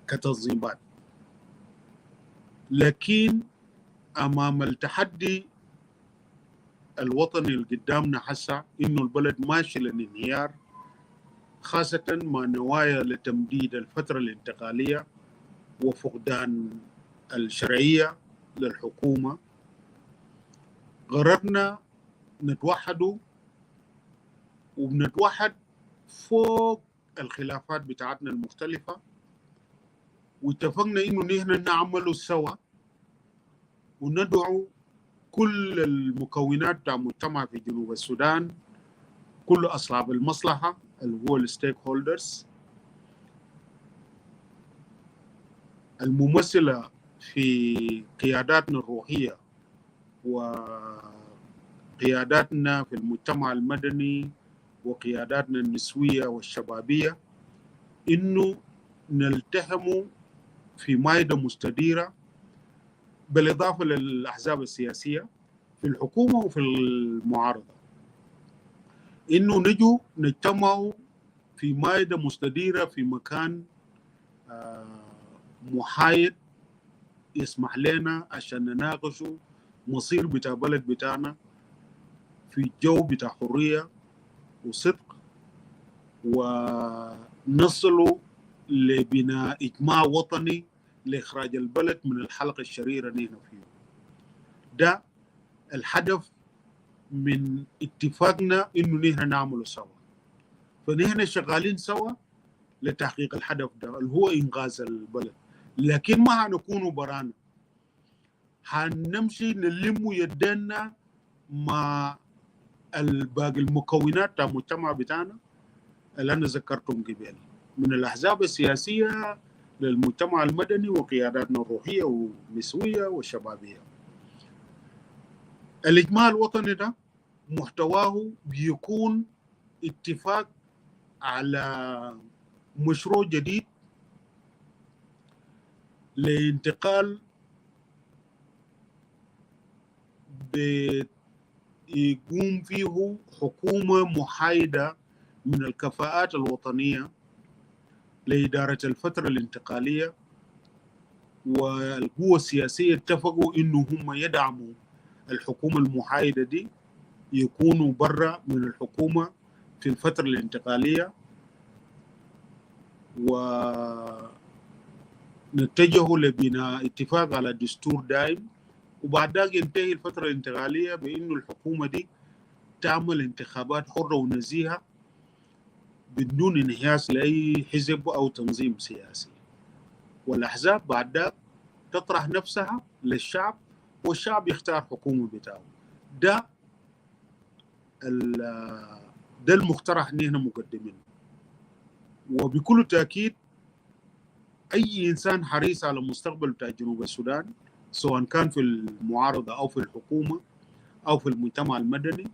كتنظيمات، لكن أمام التحدي الوطني اللي قدامنا حسا إنه البلد ماشي للانهيار، خاصة مع نوايا لتمديد الفترة الانتقالية وفقدان الشرعية للحكومة، قررنا نتوحدوا وبنتوحد فوق الخلافات بتاعتنا المختلفة، واتفقنا إنه نحن نعملوا سوا وندعو كل المكونات بتاع المجتمع في جنوب السودان، كل أصحاب المصلحة اللي هو الستيك هولدرز الممثلة في قياداتنا الروحية وقياداتنا في المجتمع المدني وقياداتنا النسوية والشبابية، إنه نلتحموا في مائدة مستديرة، بالإضافة للأحزاب السياسية في الحكومة وفي المعارضة، إنه نجوا نجتمعوا في مائدة مستديرة في مكان محايد يسمح لنا عشان نناقشوا مصير بتاع بلد بتاعنا في جو بتاع حرية وصدق، ونصلوا لبناء إجماع وطني لإخراج البلد من الحلقة الشريرة اللي هنا فيه. ده الهدف من اتفاقنا إنه نحن نعمله سوا، فنحن شغالين سوا لتحقيق الهدف ده اللي هو إنقاذ البلد، لكن ما هنكونوا برانا، هنمشي نلم يدنا مع الباقي المكونات بتاع المجتمع بتاعنا اللي أنا ذكرتهم قبل، من الأحزاب السياسية للمجتمع المدني وقياداتنا الروحية والنسوية والشبابية. الإجماع الوطني ده محتواه بيكون اتفاق على مشروع جديد لانتقال يقوم فيه حكومة محايدة من الكفاءات الوطنية لإدارة الفترة الانتقالية، والقوى السياسية اتفقوا إنه هم يدعموا الحكومة المحايدة دي، يكونوا برا من الحكومة في الفترة الانتقالية، ونتجهوا لبناء اتفاق على دستور دائم، وبعد ذلك ينتهي الفترة الانتقالية بإنه الحكومة دي تعمل انتخابات حرة ونزيهة بدون انحياز لأي حزب أو تنظيم سياسي، والأحزاب بعد ذلك تطرح نفسها للشعب والشعب يختار حكومة بتاعه. ده المقترح نحن مقدمينه، وبكل تأكيد أي إنسان حريص على المستقبل بتاع جنوب السودان سواء كان في المعارضة أو في الحكومة أو في المجتمع المدني،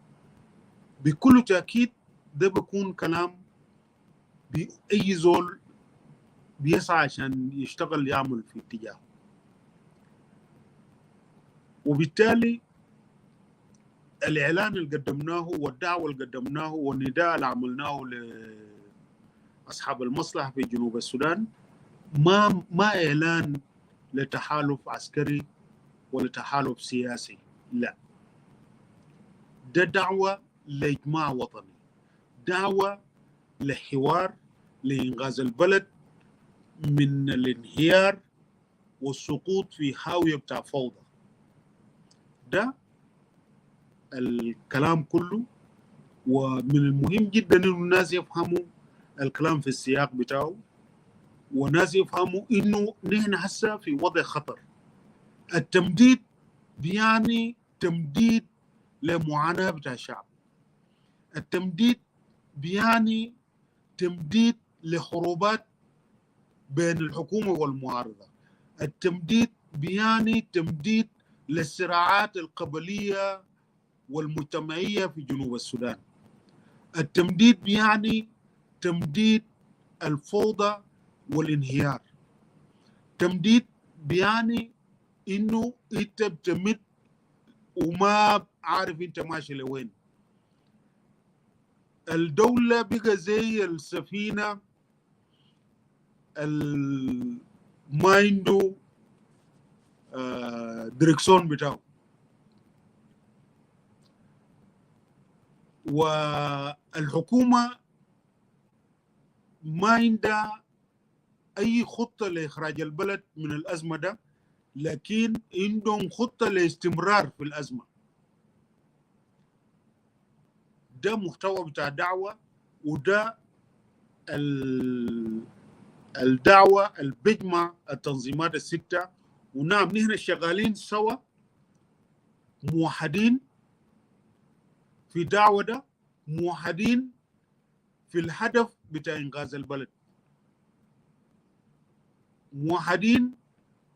بكل تأكيد ده بيكون كلام بأي زول بيسعى عشان يشتغل يعمل في اتجاهه. وبالتالي الإعلان اللي قدمناه والدعوة اللي قدمناه والنداء اللي عملناه لأصحاب المصلحة في جنوب السودان ما إعلان لتحالف عسكري ولا تحالف سياسي، لا، ده دعوة لإجماع وطني، دعوة لحوار لإنقاذ البلد من الانهيار والسقوط في حاوية بتاع فوضى. ده الكلام كله، ومن المهم جدا إنه الناس يفهموا الكلام في السياق بتاعه، وناس يفهموا إنه نحن هسه في وضع خطر. التمديد بيعني تمديد لمعاناة بتاع الشعب، التمديد بيعني تمديد لحروبات بين الحكومة والمعارضة، التمديد بيعني تمديد للصراعات القبلية والمجتمعية في جنوب السودان، التمديد بيعني تمديد الفوضى والانهيار. تمديد بيعني انه انت بتمد وما عارف انت ماشي لوين. الدولة بقى زي السفينة ما عنده دريكسون بتاعه، والحكومة ما عندها أي خطة لإخراج البلد من الأزمة ده، لكن عندهم خطة لاستمرار في الأزمة. ده محتوى بتاع دعوة، وده الدعوة اللي بيجمع التنظيمات الستة. ونعم نحن شغالين سوا موحدين في دعوة ده، موحدين في الهدف بتاع إنقاذ البلد، موحدين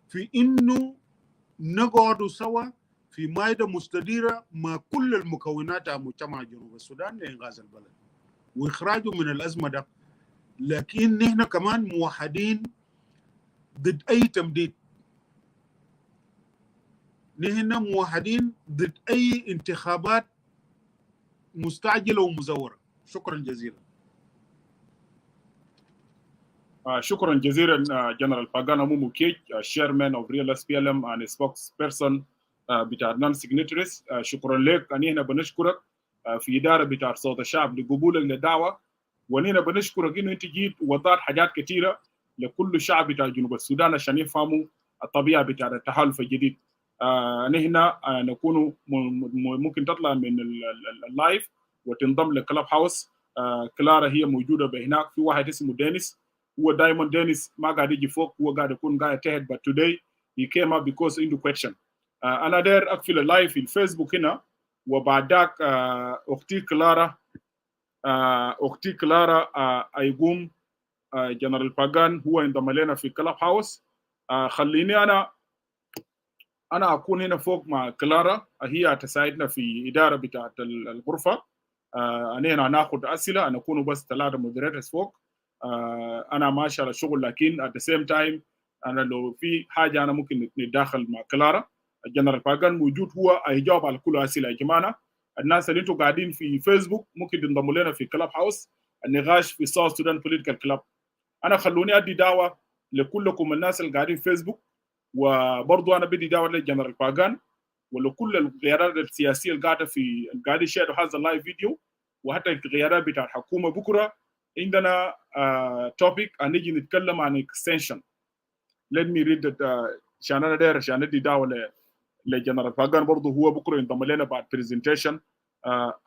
في إنه نقعد سوا في مائدة مستديرة مع كل المكونات المجتمع جنوب السودان لإنقاذ البلد وإخراجه من الأزمة ده. لكن نحن كمان موحدين ضد أي تمديد، نحن موحدين ضد أي انتخابات مستعجلة ومزورة. شكرا جزيلا. شكرا جزيلا جنرال باغان أموم كيج chairman of real SPLM and spokesperson بتاع نون سيجنتريز. شكرا لك. هنا بنشكرك في إدارة بتاع صوت الشعب لقبولك للدعوة، ونحن بنشكرك إنه أنت جيت ووضعت حاجات كثيرة لكل شعب بتاع جنوب السودان عشان يفهموا الطبيعة بتاع التحالف الجديد. نحن نكون ممكن تطلع من اللايف وتنضم لكلاب هاوس. كلارا هي موجودة بهناك. في واحد اسمه دينيس، هو دايما دينيس ما قاعد يجي فوق، هو قاعد يكون قاعد تحت، but today he came up because into question. أنا داير أقفل اللايف في الفيسبوك هنا، وبعد ذاك أختي كلارا أيقوم جنرال باغان هو انضم لنا في كلاب هاوس. خليني أنا أكون هنا فوق مع كلارا، هي تساعدنا في إدارة بتاعت الغرفة. أنا ناخد أسئلة، أنا أكون بس 3 مودريتورز فوق. أنا ماشي على شغل، لكن at the same time أنا لو في حاجة أنا ممكن نتداخل مع كلارا. الجنرال باغان موجود، هو هيجاوب على كل الأسئلة. يا جماعة الناس اللي انتوا قاعدين في فيسبوك ممكن تنضموا لنا في كلاب هاوس، النقاش في ساوث سودان بوليتيكال كلاب. أنا خلوني أدي دعوة لكلكم الناس اللي قاعدين في فيسبوك، وبرضو أنا بدي دعوة للجنرال باغان ولكل القيادات السياسية اللي قاعدة يشاهدوا هذا اللايف فيديو، وحتى القيادات بتاع الحكومة. بكرة عندنا توبيك هنيجي نتكلم عن اكستنشن. let me read that عشان أنا داير عشان ندي دعوة للجنرال باغان برضو هو بكرة ينضم لنا بعد برزنتيشن.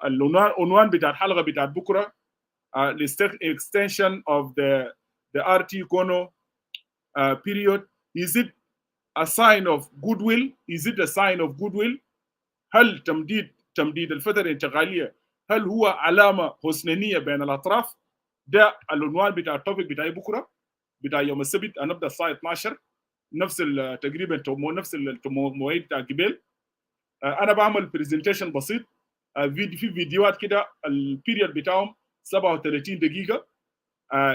العنوان بتاع الحلقة بتاع بكرة extension of the RT Kono period. Is it a sign of goodwill? Is it a sign of goodwill? هل تمديد الفترة الانتقالية هل هو علامة حسنية بين الأطراف؟ ده العنوان بتاع التوبيك بتاعي بكرة بتاع يوم السبت. هنبدأ الساعة 12 نفس تقريبا نفس المواعيد بتاع قبل. أنا بعمل برزنتيشن بسيط في فيديوهات كده البيريود بتاعهم 37 دقيقة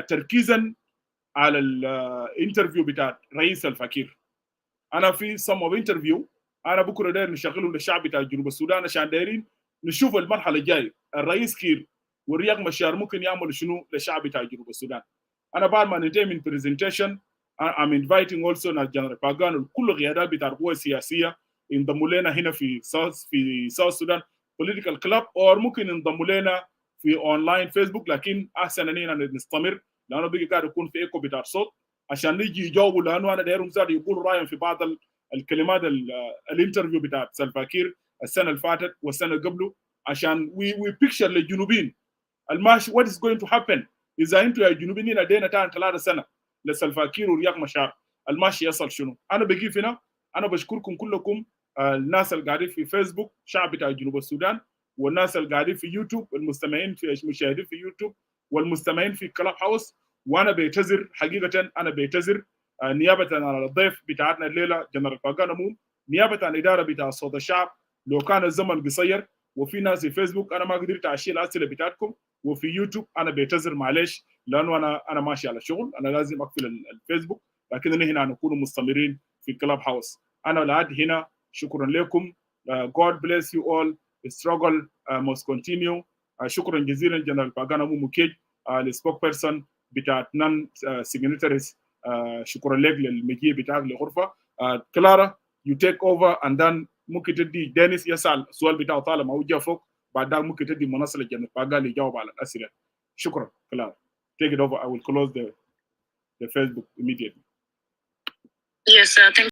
تركيزا على الانترفيو بتاع رئيس الفكير. أنا في some of interview أنا بكرة داير نشغله للشعب بتاع جنوب السودان عشان دايرين نشوف المرحلة الجاية الرئيس كير والرياض مشار ممكن يعملوا شنو للشعب بتاع جنوب السودان. أنا بعد ما ننتهي من presentation I'm inviting also ناس جنرال باغان وكل القيادات بتاع القوى السياسية ينضموا لنا هنا في ساوث سودان بوليتيكال كلاب، أو ممكن ينضموا لنا في أونلاين فيسبوك. لكن أحسن أننا نستمر لأنه بيجي قاعد يكون في إيكو بتاع الصوت عشان نيجي يجاوبوا، لأنه أنا دايرهم زاد يقولوا رأيهم في بعض الكلمات الانترفيو بتاع سلفاكير السنة اللي فاتت والسنة اللي قبله، عشان we picture للجنوبين الماشي what is going to happen إذا أنتوا يا جنوبين هنا دينا 3 سنة لسلفاكير ورياض مشار الماشي يصل شنو. أنا بقيف هنا. أنا بشكركم كلكم الناس اللي قاعدين في فيسبوك شعب بتاع جنوب السودان، والناس اللي قاعدين في يوتيوب، المستمعين في المشاهدين في يوتيوب، والمستمعين في كلاب هاوس. وانا بيعتذر حقيقه، انا بيعتذر نيابه عن الضيف بتاعتنا الليله جنرال باغان أموم، نيابه عن الاداره بتاع صوت الشعب. لو كان الزمن قصير وفي ناس في فيسبوك انا ما قدرت اشيل الاسئله بتاعتكم، وفي يوتيوب انا بيعتذر معلش لانه انا ماشي على شغل، انا لازم اقفل الفيسبوك، لكن هنا نكون مستمرين في كلاب هاوس. انا لعد هنا، شكرا لكم. God bless you all. The struggle must continue. شكرا جزيلا جنرال باغان أموم مكيج، السبوك بيرسون بتاعت نان سيجنتريز. شكرا لك للمجيء بتاعك للغرفه. كلارا you take over and then ممكن تدي دينيس يسال السؤال بتاعه طالما هو جا فوق، بعد ذلك ممكن تدي منصه لجنرال باغان يجاوب على الاسئله. شكرا كلارا. Take it over. I will close the Facebook immediately. Yes, thank